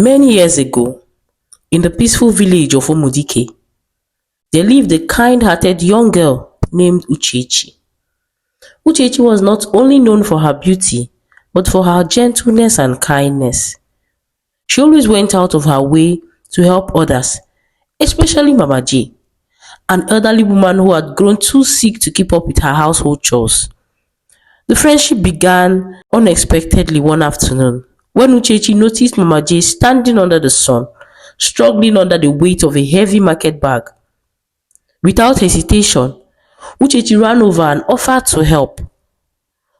Many years ago, in the peaceful village of Omalicha, there lived a kind-hearted young girl named Uchechi. Uchechi was not only known for her beauty, but for her gentleness and kindness. She always went out of her way to help others, especially Mama J, an elderly woman who had grown too sick to keep up with her household chores. The friendship began unexpectedly one afternoon when Uchechi noticed Mama J standing under the sun, struggling under the weight of a heavy market bag. Without hesitation, Uchechi ran over and offered to help.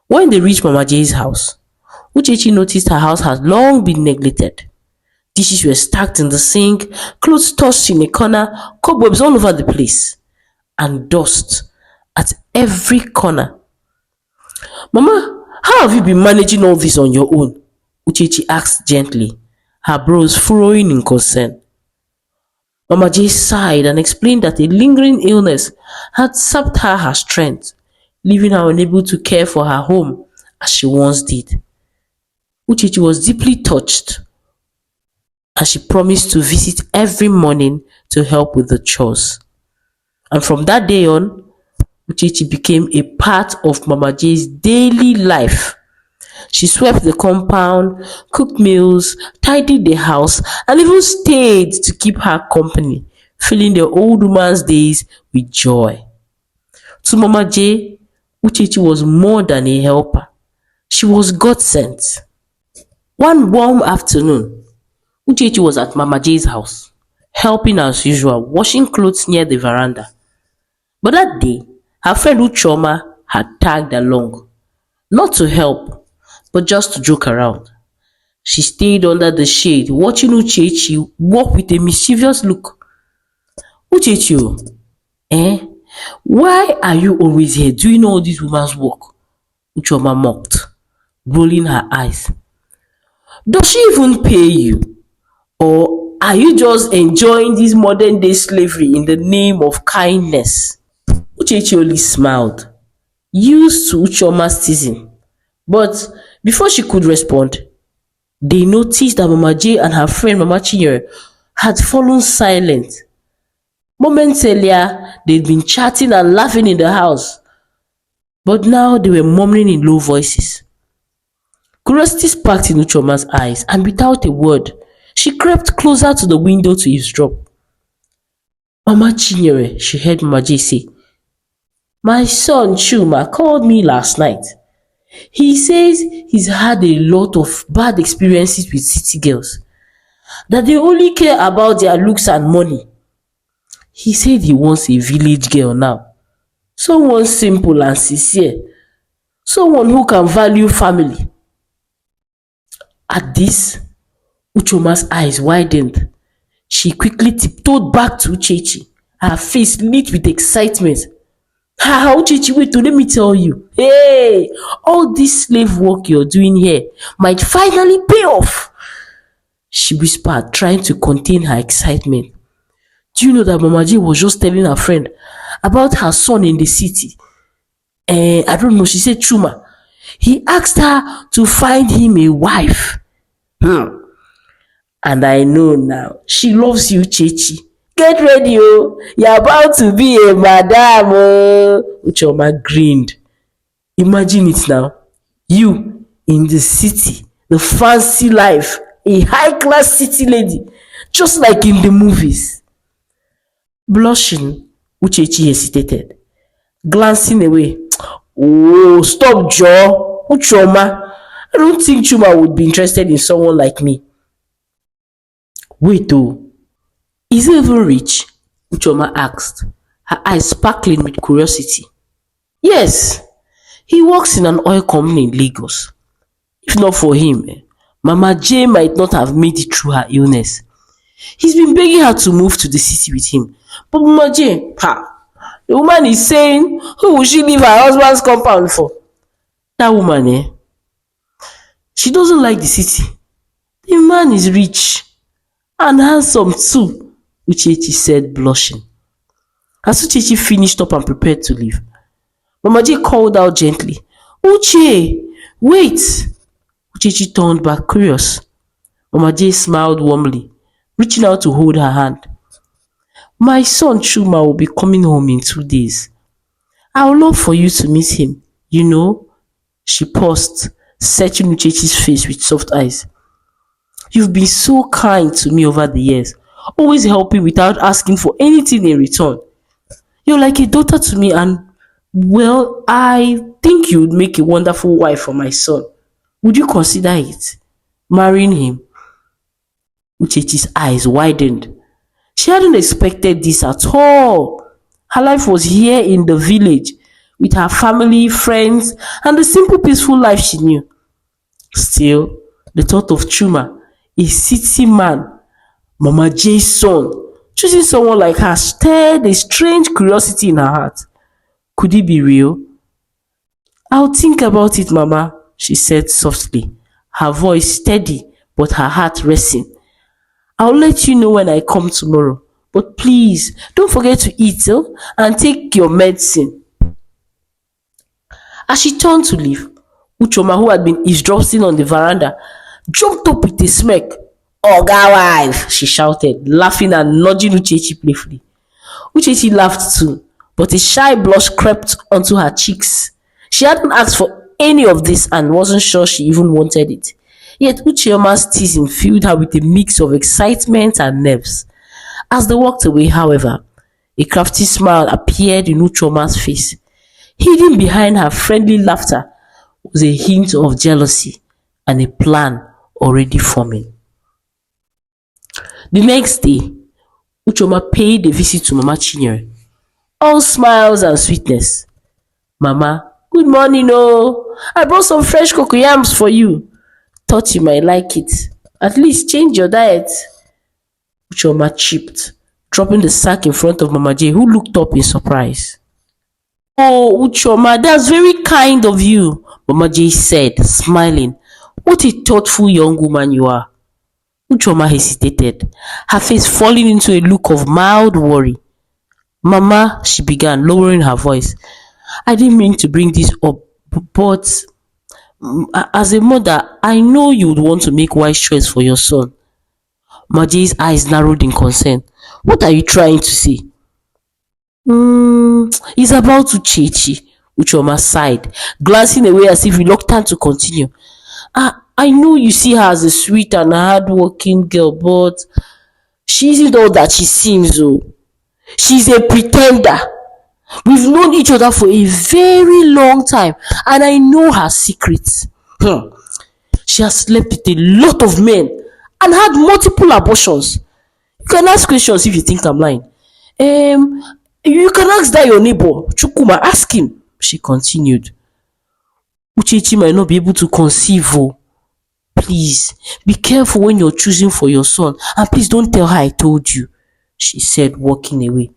When they reached Mama J's house, Uchechi noticed her house had long been neglected. Dishes were stacked in the sink, clothes tossed in a corner, cobwebs all over the place, and dust at every corner. "Mama, how have you been managing all this on your own?" Uchechi asked gently, her brows furrowing in concern. Mama J sighed and explained that a lingering illness had sapped her strength, leaving her unable to care for her home as she once did. Uchechi was deeply touched, and she promised to visit every morning to help with the chores. And from that day on, Uchechi became a part of Mama J's daily life. She swept the compound, cooked meals, tidied the house, and even stayed to keep her company, filling the old woman's days with joy. To Mama J, Uchechi was more than a helper. She was God sent. One warm afternoon, Uchechi was at Mama J's house, helping as usual, washing clothes near the veranda. But that day, her friend Ucheoma had tagged along, not to help, but just to joke around. She stayed under the shade, watching Uchechi walk with a mischievous look. "Uchechi, oh, eh? Why are you always here doing all this woman's work?" Ucheoma mocked, rolling her eyes. "Does she even pay you? Or are you just enjoying this modern day slavery in the name of kindness?" Uchechi only smiled, used to Ucheoma's teasing. But before she could respond, they noticed that Mama J and her friend Mama Chinyere had fallen silent. Moments earlier, they'd been chatting and laughing in the house, but now they were murmuring in low voices. Curiosity sparked in Ucheoma's eyes, and without a word, she crept closer to the window to eavesdrop. "Mama Chinyere," she heard Mama J say, "my son Chuma called me last night. He says he's had a lot of bad experiences with city girls, that they only care about their looks and money. He said he wants a village girl now, someone simple and sincere, someone who can value family." At this, Ucheoma's eyes widened. She quickly tiptoed back to Uchechi, her face lit with excitement. "Ah, Uchechi, wait, let me tell you. Hey, all this slave work you're doing here might finally pay off," she whispered, trying to contain her excitement. "Do you know that Mama J was just telling her friend about her son in the city? I don't know, she said Chuma. He asked her to find him a wife. And I know now, she loves you, Uchechi. Get ready, oh. You're about to be a madam, oh." Ucheoma grinned. "Imagine it now. You in the city, the fancy life, a high-class city lady, just like in the movies." Blushing, Uchechi hesitated, glancing away. "Oh, stop, Joe. Ucheoma. I don't think Chuma would be interested in someone like me." "Wait, oh. Is he even rich?" Ucheoma asked, her eyes sparkling with curiosity. "Yes, he works in an oil company in Lagos. If not for him, Mama J might not have made it through her illness. He's been begging her to move to the city with him. But Mama J, the woman is saying, who will she leave her husband's compound for? That woman, she doesn't like the city. The man is rich and handsome too," Uchechi said, blushing. As Uchechi finished up and prepared to leave, Mama J called out gently, "Uche, wait!" Uchechi turned back, curious. Mama J smiled warmly, reaching out to hold her hand. My son Chuma will be coming home in 2 days. I would love for you to meet him, you know. She paused, searching Uchechi's face with soft eyes. You've been so kind to me over the years, always helping without asking for anything in return. You're like a daughter to me, and well, I think you would make a wonderful wife for my son. Would you consider it? Marrying him? Uchechi's eyes widened. She hadn't expected this at all. Her life was here in the village, with her family, friends, and the simple peaceful life she knew. Still, the thought of Chuma, a city man, Mama J's son, choosing someone like her stirred a strange curiosity in her heart. Could it be real? I'll think about it, Mama, she said softly, her voice steady but her heart racing. I'll let you know when I come tomorrow. But please, don't forget to eat and take your medicine. As she turned to leave, Uchoma, who had been eavesdropping on the veranda, jumped up with a smirk. Oga wife, she shouted, laughing and nudging Uchechi playfully. Uchechi laughed too, but a shy blush crept onto her cheeks. She hadn't asked for any of this and wasn't sure she even wanted it. Yet Ucheoma's teasing filled her with a mix of excitement and nerves. As they walked away, however, a crafty smile appeared in Ucheoma's face. Hidden behind her friendly laughter was a hint of jealousy and a plan already forming. The next day, Ucheoma paid a visit to Mama Chinyere, all smiles and sweetness. Mama, good morning I brought some fresh cocoyams for you. Thought you might like it. At least change your diet. Ucheoma chipped, dropping the sack in front of Mama J, who looked up in surprise. Oh, Ucheoma, that's very kind of you, Mama J said, smiling. What a thoughtful young woman you are. Ucheoma hesitated, her face falling into a look of mild worry. Mama, she began, lowering her voice. I didn't mean to bring this up, but as a mother, I know you would want to make wise choice for your son. Maji's eyes narrowed in concern. What are you trying to say? It's about Uchechi, Ucheoma sighed, glancing away as if reluctant to continue. I know you see her as a sweet and hard-working girl, but she isn't all that she seems. She's a pretender. We've known each other for a very long time, and I know her secrets. She has slept with a lot of men and had multiple abortions. You can ask questions if you think I'm lying. You can ask that your neighbor, Chukuma, ask him, she continued. Uchechi might not be able to conceive. Please, be careful when you're choosing for your son, and please don't tell her I told you, she said, walking away.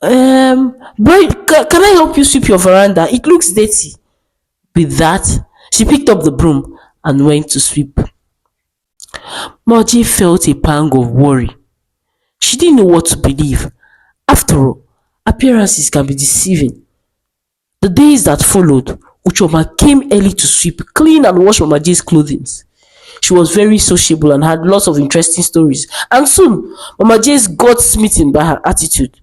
Boy, can I help you sweep your veranda? It looks dirty. With that, she picked up the broom and went to sweep. Margie felt a pang of worry. She didn't know what to believe. After all, appearances can be deceiving. The days that followed, Ucheoma came early to sweep, clean and wash Mama J's clothing. She was very sociable and had lots of interesting stories, and soon Mama J's got smitten by her attitude.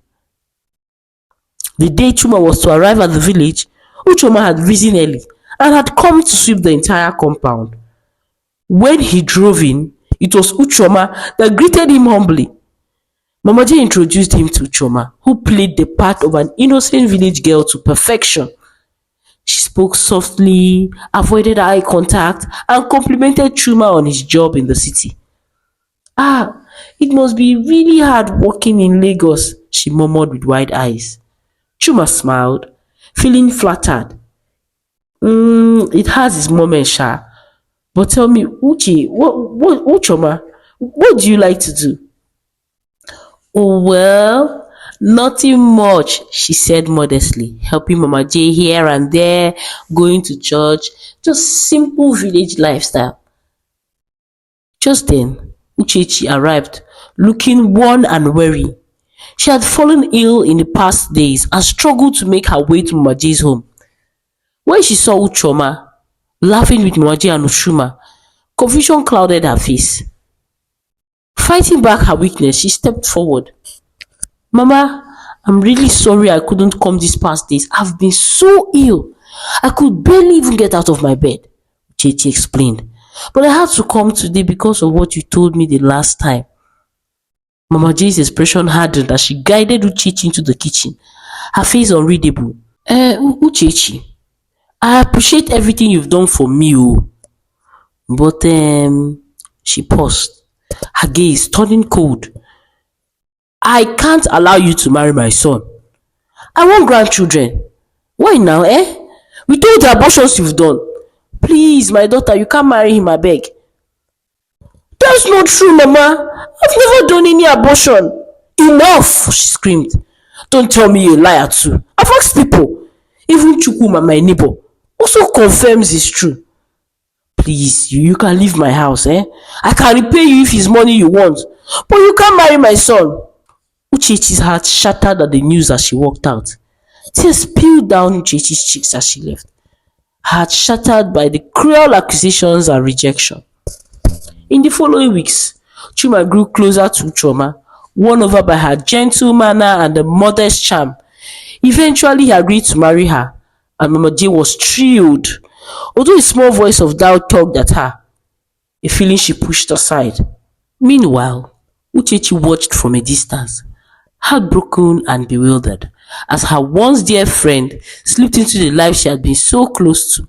The day Chuma was to arrive at the village, Ucheoma had risen early and had come to sweep the entire compound. When he drove in, it was Ucheoma that greeted him humbly. Mama J introduced him to Chuma, who played the part of an innocent village girl to perfection. She spoke softly, avoided eye contact, and complimented Chuma on his job in the city. It must be really hard working in Lagos, she murmured with wide eyes. Chuma smiled, feeling flattered. It has its moments, Sha. But tell me, Uchoma, what do you like to do? Oh, well, nothing much, she said modestly, helping Mama J here and there, going to church, just simple village lifestyle. Just then, Uchechi arrived, looking worn and weary. She had fallen ill in the past days and struggled to make her way to Mama J's home. When she saw Uchoma laughing with Mama J and Ushuma, Confusion clouded her face. Fighting back her weakness, she stepped forward. Mama, I'm really sorry I couldn't come these past days. I've been so ill. I could barely even get out of my bed, Uchechi explained. But I had to come today because of what you told me the last time. Mama J's expression hardened as she guided Uchechi into the kitchen, her face unreadable. Uchechi, I appreciate everything you've done for me, oh. But she paused, her gaze turning cold. I can't allow you to marry my son. I want grandchildren. Why now, eh? With all the abortions you've done. Please, my daughter, you can't marry him, abeg. That's not true, Mama. I've never done any abortion. Enough, she screamed. Don't tell me you're a liar too. I've asked people. Even Chuma, my neighbor, also confirms it's true. Please, you can leave my house, eh? I can repay you if it's money you want. But you can't marry my son. Uchechi's heart shattered at the news as she walked out. Tears spilled down Uchechi's cheeks as she left, her heart shattered by the cruel accusations and rejection. In the following weeks, Chuma grew closer to Ucheoma, won over by her gentle manner and the mother's charm. Eventually, he agreed to marry her, and Mama J was thrilled, although a small voice of doubt tugged at her, a feeling she pushed aside. Meanwhile, Uchechi watched from a distance, heartbroken and bewildered, as her once dear friend slipped into the life she had been so close to.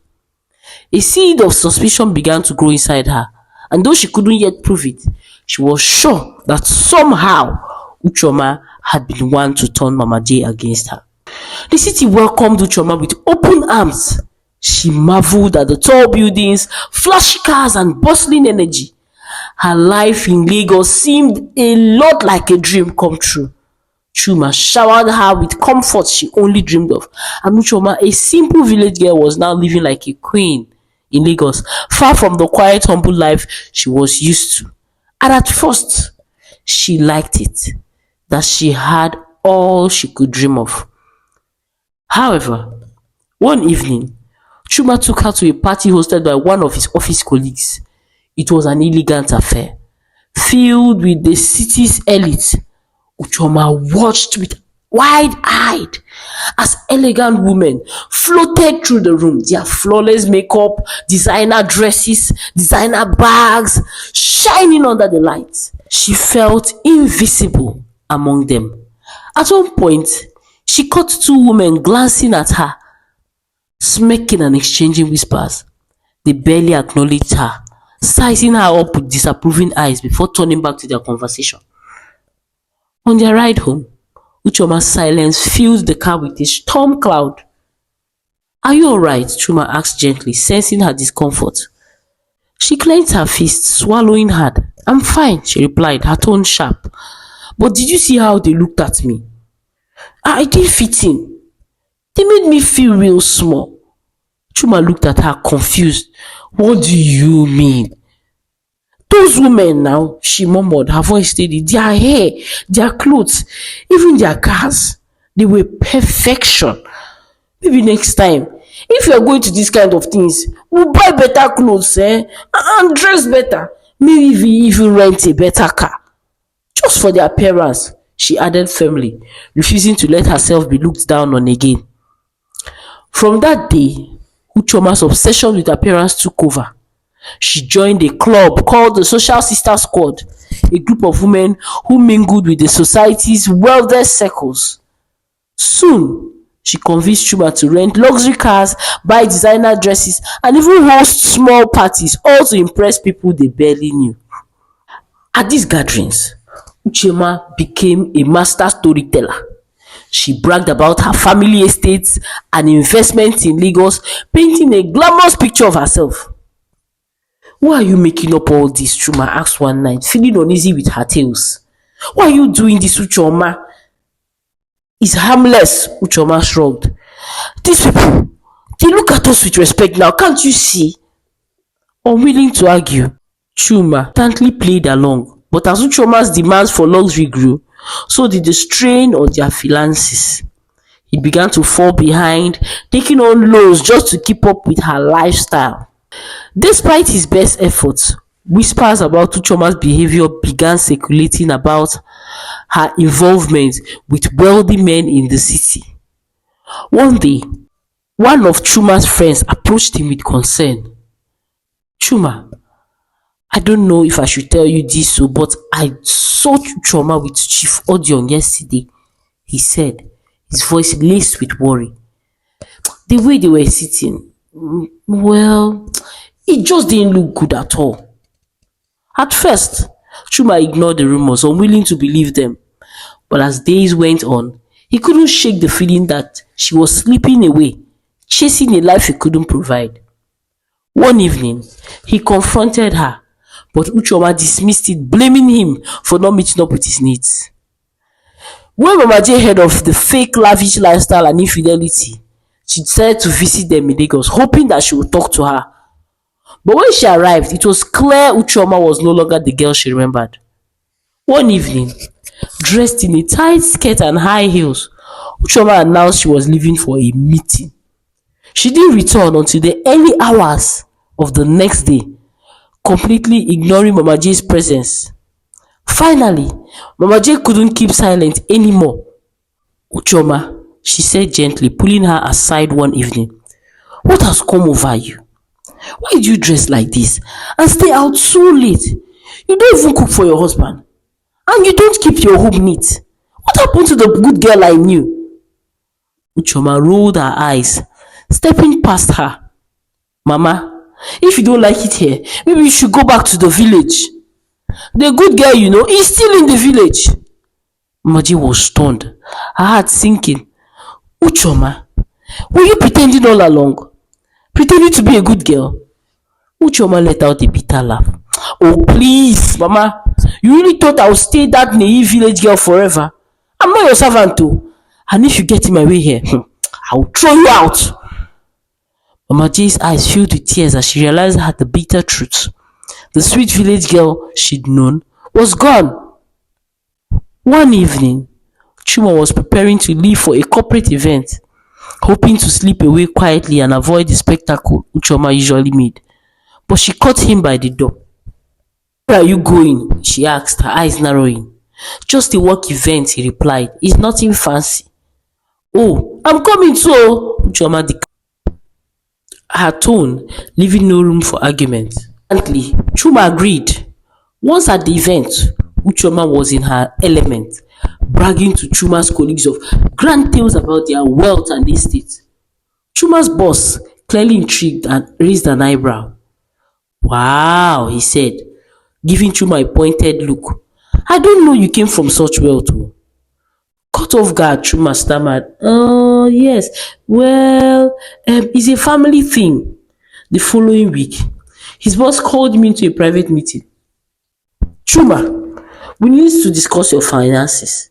A seed of suspicion began to grow inside her, and though she couldn't yet prove it, she was sure that somehow Ucheoma had been one to turn Mama J against her. The city welcomed Ucheoma with open arms. She marveled at the tall buildings, flashy cars, and bustling energy. Her life in Lagos seemed a lot like a dream come true. Chuma showered her with comforts she only dreamed of, and Ucheoma, a simple village girl, was now living like a queen in Lagos, far from the quiet, humble life she was used to. And at first, she liked it, that she had all she could dream of. However, one evening, Chuma took her to a party hosted by one of his office colleagues. It was an elegant affair, filled with the city's elite. Ucheoma watched with wide-eyed as elegant women floated through the room, their flawless makeup, designer dresses, designer bags shining under the lights. She felt invisible among them. At one point, she caught two women glancing at her, smirking and exchanging whispers. They barely acknowledged her, sizing her up with disapproving eyes before turning back to their conversation. On their ride home, Ucheoma's silence filled the car with a storm cloud. Are you alright? Chuma asked gently, sensing her discomfort. She clenched her fist, swallowing hard. I'm fine, she replied, her tone sharp. But did you see how they looked at me? I didn't fit in. They made me feel real small. Chuma looked at her confused. What do you mean? Those women now, she murmured, her voice steady, their hair, their clothes, even their cars, they were perfection. Maybe next time, if you're going to these kind of things, we'll buy better clothes, and dress better. Maybe even rent a better car. Just for the appearance, she added firmly, refusing to let herself be looked down on again. From that day, Ucheoma's obsession with appearance took over. She joined a club called the Social Sister Squad, a group of women who mingled with the society's wealthiest circles. Soon, she convinced Chuma to rent luxury cars, buy designer dresses, and even host small parties, all to impress people they barely knew. At these gatherings, Ucheoma became a master storyteller. She bragged about her family estates and investments in Lagos, painting a glamorous picture of herself. Why are you making up all this? Chuma asked one night, feeling uneasy with her tales. Why are you doing this, Ucheoma? It's harmless, Ucheoma shrugged. These people, they look at us with respect now, can't you see? Unwilling to argue, Chuma instantly played along, but as Ucheoma's demands for luxury grew, so did the strain on their finances. He began to fall behind, taking on loans just to keep up with her lifestyle. Despite his best efforts, whispers about Ucheoma's behavior began circulating about her involvement with wealthy men in the city. One day, one of Chuma's friends approached him with concern. "Chuma, I don't know if I should tell you this but I saw Ucheoma with Chief Odion yesterday," he said, his voice laced with worry. "The way they were sitting, well, it just didn't look good at all." At first, Chuma ignored the rumors, unwilling to believe them. But as days went on, he couldn't shake the feeling that she was slipping away, chasing a life he couldn't provide. One evening, he confronted her, but Ucheoma dismissed it, blaming him for not meeting up with his needs. When Mama J heard of the fake lavish lifestyle and infidelity, she decided to visit them in Lagos, hoping that she would talk to her. But when she arrived, it was clear Ucheoma was no longer the girl she remembered. One evening, dressed in a tight skirt and high heels, Ucheoma announced she was leaving for a meeting. She didn't return until the early hours of the next day, completely ignoring Mama J's presence. Finally, Mama J couldn't keep silent anymore. "Ucheoma," she said gently, pulling her aside one evening, "what has come over you? Why do you dress like this and stay out so late? You don't even cook for your husband. And you don't keep your home neat. What happened to the good girl I knew?" Ucheoma rolled her eyes, stepping past her. "Mama, if you don't like it here, maybe you should go back to the village. The good girl you know is still in the village." Maji was stunned, her heart sinking. "Ucheoma, were you pretending all along? Pretending to be a good girl?" Ucheoma let out a bitter laugh. "Oh please, Mama, you really thought I would stay that naive village girl forever? I'm not your servant too. And if you get in my way here, I will throw you out." Mama J's eyes filled with tears as she realized that the bitter truth. The sweet village girl she'd known was gone. One evening, Chuma was preparing to leave for a corporate event, hoping to slip away quietly and avoid the spectacle Ucheoma usually made. But she caught him by the door. "Where are you going?" she asked, her eyes narrowing. "Just a work event," he replied. "It's nothing fancy." "Oh, I'm coming too," Ucheoma declared, her tone leaving no room for argument. Instantly, Chuma agreed. Once at the event, Ucheoma was in her element, bragging to Chuma's colleagues of grand tales about their wealth and estate. Chuma's boss, clearly intrigued, and raised an eyebrow. "Wow," he said, giving Chuma a pointed look. "I don't know you came from such wealth." Caught off guard, Chuma stammered, "Oh, yes, well, it's a family thing." The following week, his boss called me into a private meeting. "Chuma, we need to discuss your finances.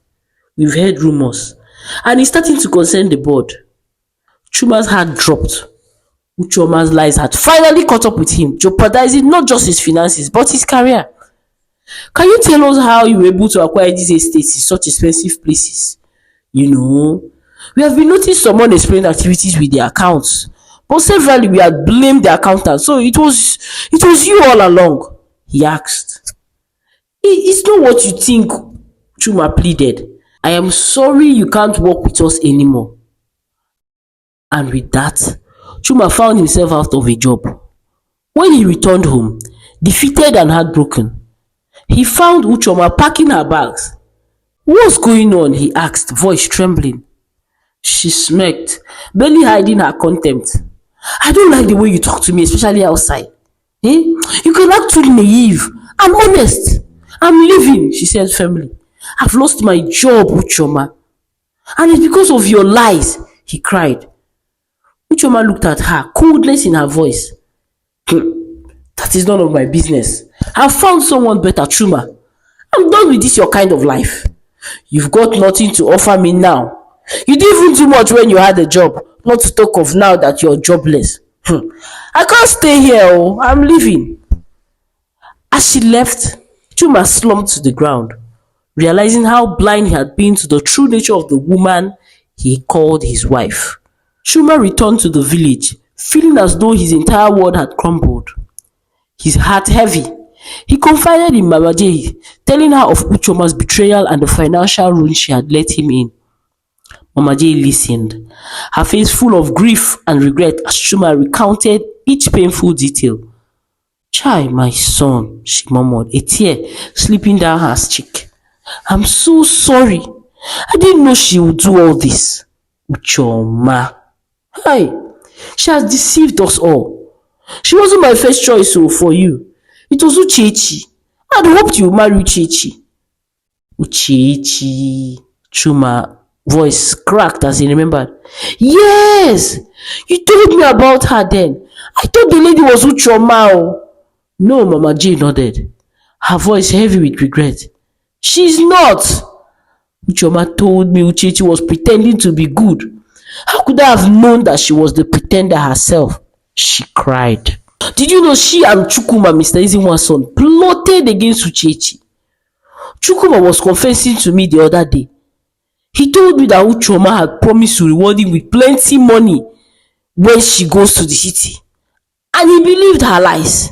We've heard rumors, and it's starting to concern the board." Chuma's heart dropped. Ucheoma's lies had finally caught up with him, jeopardizing not just his finances but his career. "Can you tell us how you were able to acquire these estates in such expensive places? You know, we have been noticing some unexplained activities with the accounts, but severally we had blamed the accountant, so it was you all along," he asked. It's not what you think," Chuma pleaded. "I am sorry you can't work with us anymore." And with that, Chuma found himself out of a job. When he returned home, defeated and heartbroken, he found Ucheoma packing her bags. "What's going on?" he asked, voice trembling. She smirked, barely hiding her contempt. "I don't like the way you talk to me, especially outside. You can act too naive. I'm honest. I'm leaving," she said firmly. "I've lost my job, Ucheoma. And it's because of your lies," he cried. Ucheoma looked at her, coldness in her voice. "That is none of my business. I've found someone better, Chuma. I'm done with this your kind of life. You've got nothing to offer me now. You didn't even do much when you had a job, not to talk of now that you're jobless. I can't stay here, I'm leaving." As she left, Chuma slumped to the ground, realizing how blind he had been to the true nature of the woman he called his wife. Chuma returned to the village, Feeling as though his entire world had crumbled, his heart heavy, he confided in Mama J, telling her of Ucheoma's betrayal and the financial ruin she had let him in. Mama J listened, her face full of grief and regret as Chuma recounted each painful detail. "Chai, my son," she murmured, a tear slipping down her cheek. "I'm so sorry. I didn't know she would do all this. Ucheoma. Hi, she has deceived us all. She wasn't my first choice for you. It was Uchechi. I'd hoped you would marry Uchechi." Uchechi. Chuma voice cracked as he remembered. "Yes! You told me about her then. I thought the lady was Ucheoma. No, Mama J nodded, her voice heavy with regret. "She's not. Ucheoma told me Uchechi was pretending to be good. How could I have known that she was the pretender herself?" she cried. "Did you know she and Chukuma, Mr. Izinwa's son, plotted against Uchechi? Chukuma was confessing to me the other day. He told me that Ucheoma had promised to reward him with plenty money when she goes to the city. And he believed her lies.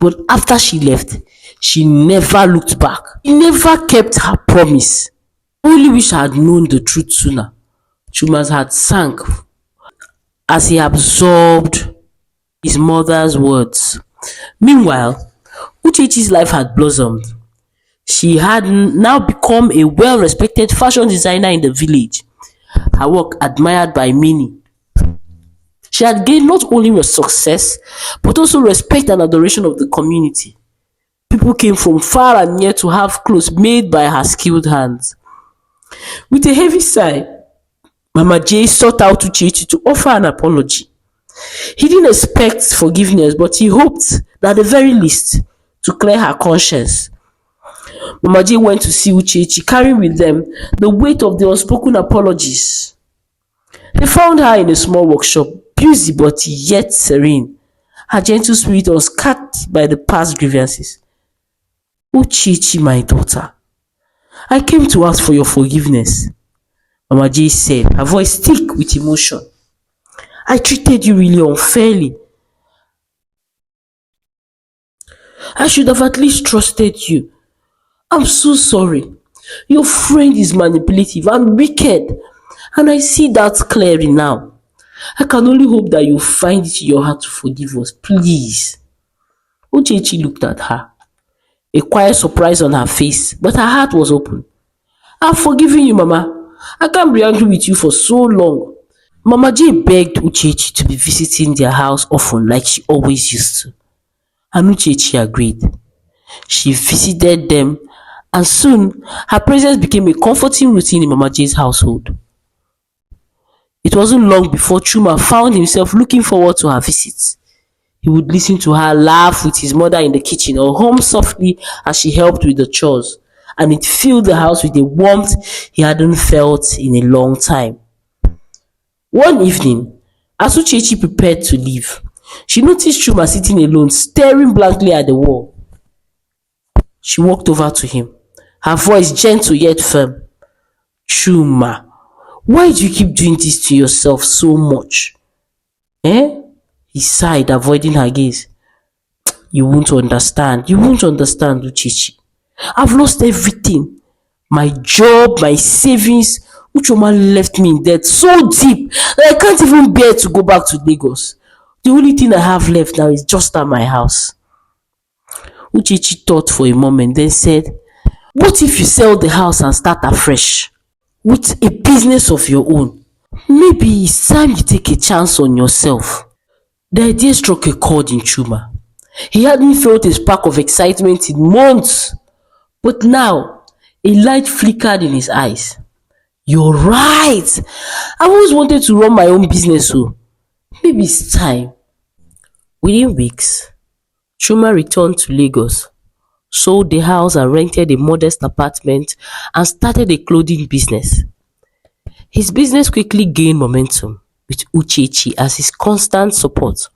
But after she left, she never looked back. He never kept her promise. I only wish I had known the truth sooner." Chuma's heart sank as he absorbed his mother's words. Meanwhile, Uchechi's life had blossomed. She had now become a well-respected fashion designer in the village, her work admired by many. She had gained not only success, but also respect and adoration of the community. People came from far and near to have clothes made by her skilled hands. With a heavy sigh, Mama J sought out Uchechi to offer an apology. He didn't expect forgiveness, but he hoped that at the very least to clear her conscience. Mama J went to see Uchechi, carrying with them the weight of the unspoken apologies. They found her in a small workshop, busy but yet serene, her gentle spirit unscathed by the past grievances. "Uchechi, my daughter, I came to ask for your forgiveness," Mama J said, her voice thick with emotion. "I treated you really unfairly. I should have at least trusted you. I'm so sorry. Your friend is manipulative and wicked, and I see that clearly now. I can only hope that you find it in your heart to forgive us, please." Uchechi looked at her, a quiet surprise on her face, but her heart was open. "I've forgiven you, Mama. I can't be angry with you for so long." Mama J begged Uchechi to be visiting their house often like she always used to, and Uchechi agreed. She visited them, and soon her presence became a comforting routine in Mama J's household. It wasn't long before Chuma found himself looking forward to her visits. He would listen to her laugh with his mother in the kitchen or hum softly as she helped with the chores, and it filled the house with a warmth he hadn't felt in a long time. One evening, as Uchechi prepared to leave, she noticed Chuma sitting alone, staring blankly at the wall. She walked over to him, her voice gentle yet firm. "Chuma, why do you keep doing this to yourself so much?" "Eh?" He sighed, avoiding her gaze. You won't understand, Uchechi. I've lost everything. My job, my savings. Ucheoma left me in debt so deep that I can't even bear to go back to Lagos. The only thing I have left now is just at my house." Uchechi thought for a moment, then said, "What if you sell the house and start afresh with a business of your own? Maybe it's time you take a chance on yourself." The idea struck a chord in Chuma. He hadn't felt a spark of excitement in months, but now a light flickered in his eyes. "You're right. I always wanted to run my own business, so maybe it's time." Within weeks, Chuma returned to Lagos, sold the house and rented a modest apartment and started a clothing business. His business quickly gained momentum, with Uchechi as his constant support,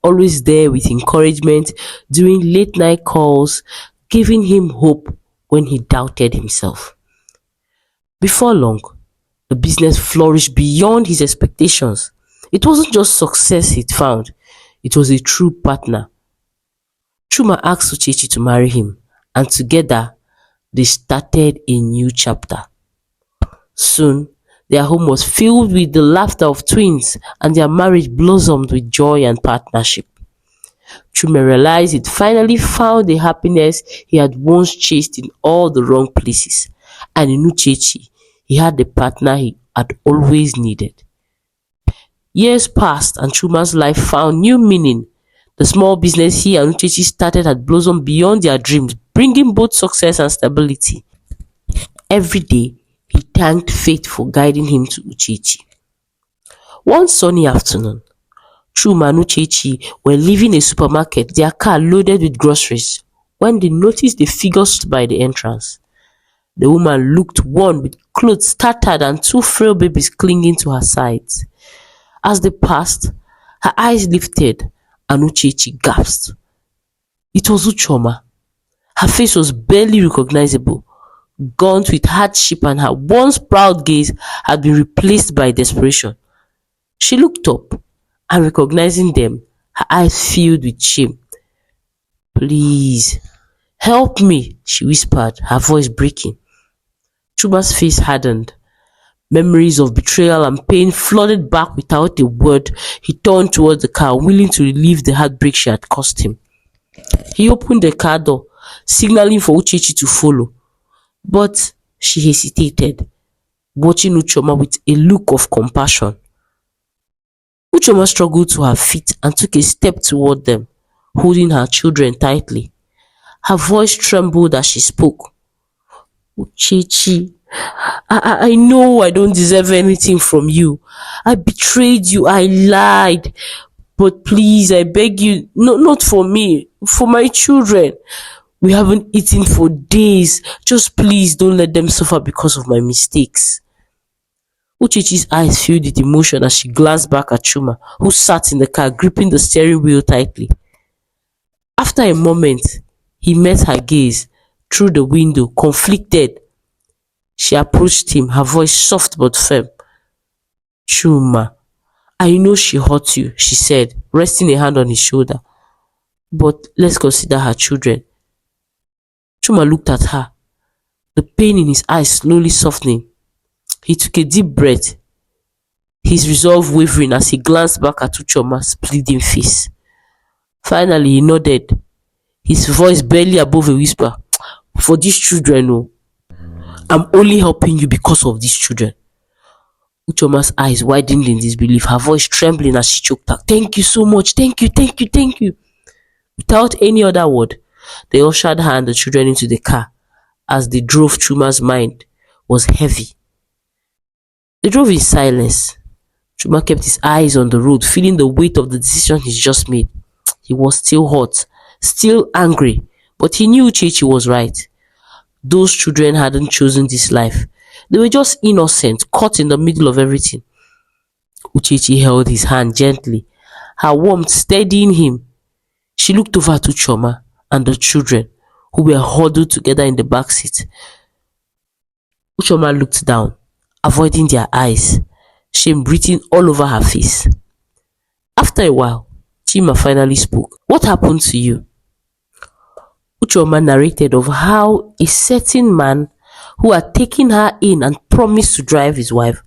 always there with encouragement during late night calls, giving him hope when he doubted himself. Before long, the business flourished beyond his expectations. It wasn't just success he'd found, it was a true partner. Chuma asked Uchechi to marry him, and together they started a new chapter. Soon, their home was filled with the laughter of twins, and their marriage blossomed with joy and partnership. Chuma realized he'd finally found the happiness he had once chased in all the wrong places, and in Uchechi, he had the partner he had always needed. Years passed and Chuma's life found new meaning. The small business he and Uchechi started had blossomed beyond their dreams, bringing both success and stability. Every day, he thanked fate for guiding him to Uchechi. One sunny afternoon, Chuma and Uchechi were leaving a supermarket, their car loaded with groceries, when they noticed a figure stood by the entrance. The woman looked worn, with clothes tattered and two frail babies clinging to her sides. As they passed, her eyes lifted and Uchechi gasped. It was Ucheoma. Her face was barely recognizable, gaunt with hardship, and her once proud gaze had been replaced by desperation. She looked up, and recognizing them, her eyes filled with shame. "Please, help me," she whispered, her voice breaking. Chuma's face hardened. Memories of betrayal and pain flooded back without a word. He turned towards the car, willing to relieve the heartbreak she had caused him. He opened the car door, signaling for Uchechi to follow. But she hesitated, watching Ucheoma with a look of compassion. Ucheoma struggled to her feet and took a step toward them, holding her children tightly. Her voice trembled as she spoke. "Uchechi, I know I don't deserve anything from you. I betrayed you, I lied. But please, I beg you, no, not for me, for my children. We haven't eaten for days. Just please don't let them suffer because of my mistakes." Uchechi's eyes filled with emotion as she glanced back at Chuma, who sat in the car gripping the steering wheel tightly. After a moment, he met her gaze through the window, conflicted. She approached him, her voice soft but firm. "Chuma, I know she hurt you," she said, resting a hand on his shoulder. "But let's consider her children." Chuma looked at her, the pain in his eyes slowly softening. He took a deep breath, his resolve wavering as he glanced back at Ucheoma's pleading face. Finally, he nodded, his voice barely above a whisper. "For these children, oh, I'm only helping you because of these children." Ucheoma's eyes widened in disbelief, her voice trembling as she choked out. "Thank you so much. Thank you, thank you, thank you." Without any other word, they ushered her and the children into the car. As they drove, Chuma's mind was heavy. They drove in silence. Chuma kept his eyes on the road, feeling the weight of the decision he's just made. He was still hot, still angry, but he knew Uchechi was right. Those children hadn't chosen this life. They were just innocent, caught in the middle of everything. Uchechi held his hand gently, her warmth steadying him. She looked over to Chuma and the children, who were huddled together in the back seat. Ucheoma looked down, avoiding their eyes, shame breathing all over her face. After a while, Chima finally spoke. "What happened to you?" Ucheoma narrated of how a certain man who had taken her in and promised to drive his wife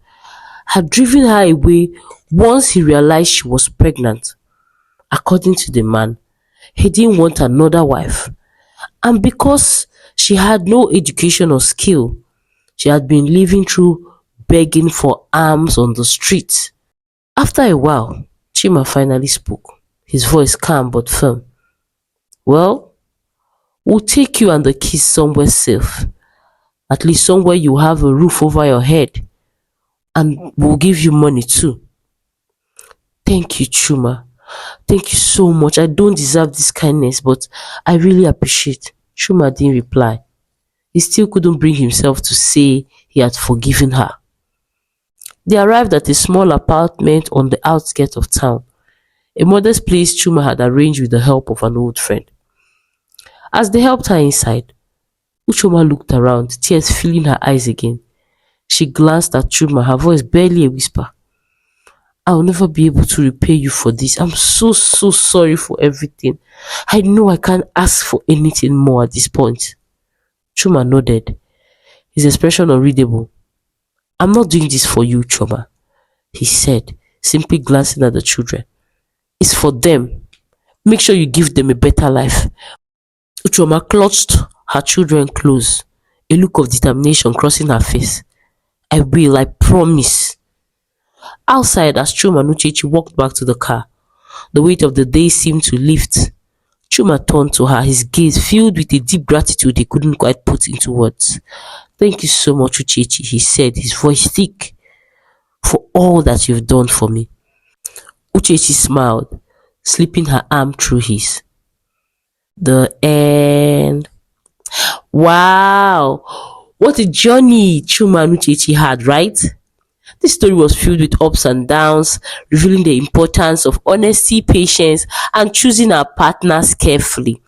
had driven her away once he realized she was pregnant. According to the man, he didn't want another wife, and because she had no education or skill, she had been living through begging for alms on the street. After a while, Chima finally spoke, his voice calm but firm. "Well, we'll take you and the kids somewhere safe, at least somewhere you have a roof over your head, and we'll give you money too." "Thank you, Chuma. Thank you so much. I don't deserve this kindness, but I really appreciate." Chuma didn't reply. He still couldn't bring himself to say he had forgiven her. They arrived at a small apartment on the outskirts of town, a modest place Chuma had arranged with the help of an old friend. As they helped her inside, Uchoma looked around, tears filling her eyes again. She glanced at Chuma, her voice barely a whisper. I'll never be able to repay you for this. I'm so, so sorry for everything. I know I can't ask for anything more at this point. Chuma nodded, his expression unreadable. I'm not doing this for you, Chuma, he said, simply glancing at the children. It's for them. Make sure you give them a better life. Ucheoma clutched her children close, a look of determination crossing her face. I will, I promise. Outside, as Chuma and Uchechi walked back to the car, the weight of the day seemed to lift. Chuma turned to her, his gaze filled with a deep gratitude he couldn't quite put into words. Thank you so much, Uchechi, he said, his voice thick, for all that you've done for me. Uchechi smiled, slipping her arm through his. The end. Wow! What a journey Chuma and Uchechi had, right? This story was filled with ups and downs, revealing the importance of honesty, patience, and choosing our partners carefully.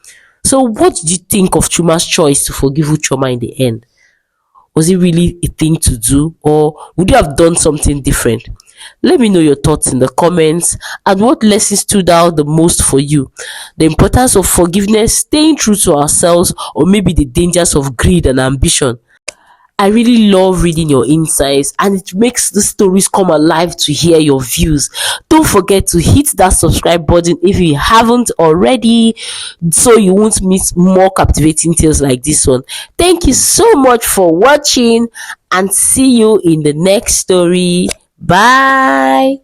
So, what did you think of Chuma's choice to forgive Ucheoma in the end? Was it really a thing to do, or would you have done something different? Let me know your thoughts in the comments and what lesson stood out the most for you. The importance of forgiveness, staying true to ourselves, or maybe the dangers of greed and ambition. I really love reading your insights, and it makes the stories come alive to hear your views. Don't forget to hit that subscribe button if you haven't already, so you won't miss more captivating tales like this one. Thank you so much for watching, and see you in the next story. Bye.